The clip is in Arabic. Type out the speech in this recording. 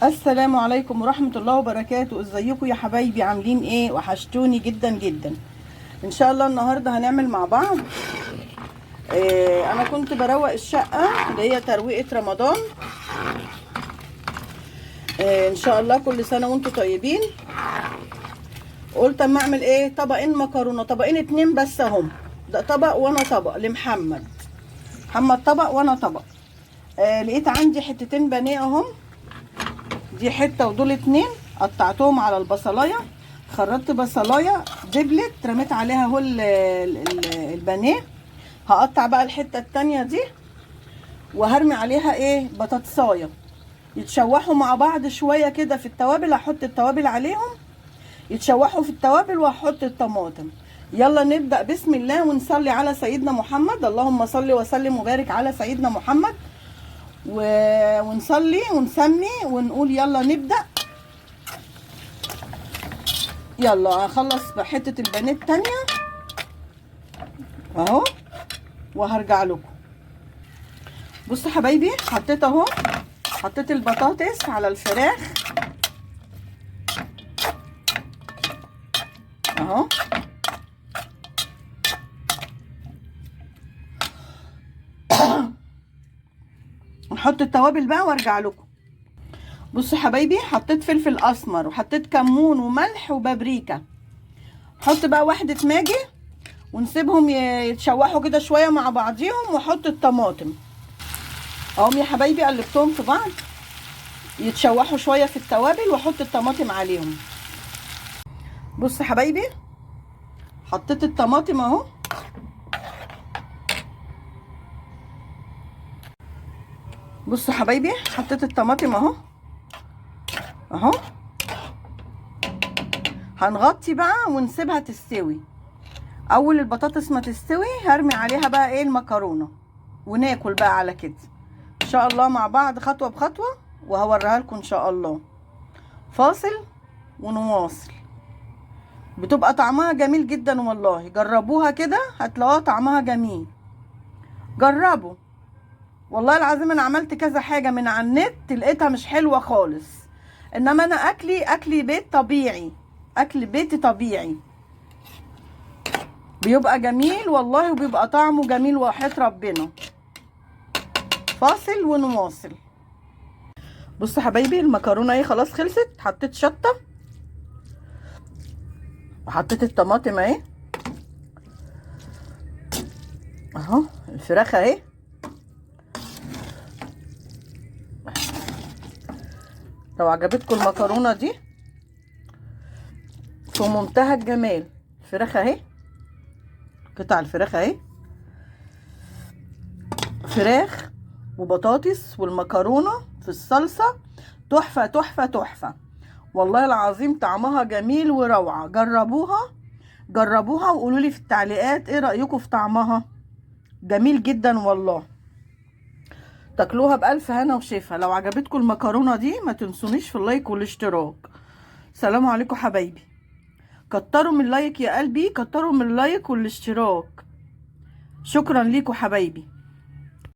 السلام عليكم ورحمة الله وبركاته. ازيكم يا حبايبي؟ عاملين ايه؟ وحشتوني جدا جدا. ان شاء الله النهاردة هنعمل مع بعض انا كنت بروق الشقة اللي هي ترويقة رمضان. ان شاء الله كل سنة وانتم طيبين. قلت اما اعمل ايه، طبقين مكرونة، طبقين اتنين بس اهم. ده طبق وانا طبق لمحمد. محمد طبق وانا طبق. لقيت عندي حتتين بانيه اهم، دي حته ودول اتنين. قطعتهم على البصلايه، خرطت بصلايه دبلت، رميت عليها اهو البانيه. هقطع بقى الحته التانيه دي وهرمي عليها ايه، بطاطسايه. يتشوحوا مع بعض شويه كده في التوابل. هحط التوابل عليهم يتشوحوا في التوابل وهحط الطماطم. يلا نبدا بسم الله ونصلي على سيدنا محمد. اللهم صل وسلم وبارك على سيدنا محمد. ونصلي ونسمي ونقول يلا نبدأ. يلا هخلص بحتة البانيه التانية اهو وهرجع لكم. بصوا حبايبي، حطيت اهو، حطيت البطاطس على الفراخ اهو. نحط التوابل بقى وارجع لكم. بصوا حبايبي، حطيت فلفل اسمر وحطيت كمون وملح وبابريكا. حط بقى واحدة ماجي ونسيبهم يتشوحوا كده شويه مع بعضيهم، واحط الطماطم اهم يا حبايبي. قلبتهم في بعض يتشوحوا شويه في التوابل واحط الطماطم عليهم. بص يا حبايبي، حطيت الطماطم اهو. بصوا حبايبي، حطيت الطماطم اهو اهو. هنغطي بقى ونسيبها تستوي. اول البطاطس ما تستوي هرمي عليها بقى ايه، المكرونه، وناكل بقى على كده ان شاء الله مع بعض خطوه بخطوه، وهوريها لكم ان شاء الله. فاصل ونواصل. بتبقى طعمها جميل جدا والله، جربوها كده هتلاقوها طعمها جميل. جربوا والله العظيم. انا عملت كذا حاجه من على النت لقيتها مش حلوه خالص، انما انا اكلي بيت طبيعي، اكل بيتي طبيعي بيبقى جميل والله، وبيبقى طعمه جميل وحياة ربنا. فاصل ونواصل. بصوا حبايبي، المكرونه اهي خلاص خلصت. حطيت شطه وحطيت الطماطم اهي اهو. الفراخ اهي. لو عجبتكم المكرونه دي في منتهى الجمال. الفراخ اهي، قطع الفراخ اهي، فراخ وبطاطس والمكرونه في الصلصه. تحفه تحفه تحفه والله العظيم، طعمها جميل وروعه. جربوها وقولوا لي في التعليقات ايه رايكم في طعمها. جميل جدا والله. تاكلوها بألف هنا وشفا. لو عجبتكم المكرونه دي ما تنسونيش في اللايك والاشتراك. سلام عليكم حبايبي. كتروا من اللايك يا قلبي، كتروا من اللايك والاشتراك. شكرا ليكم حبايبي.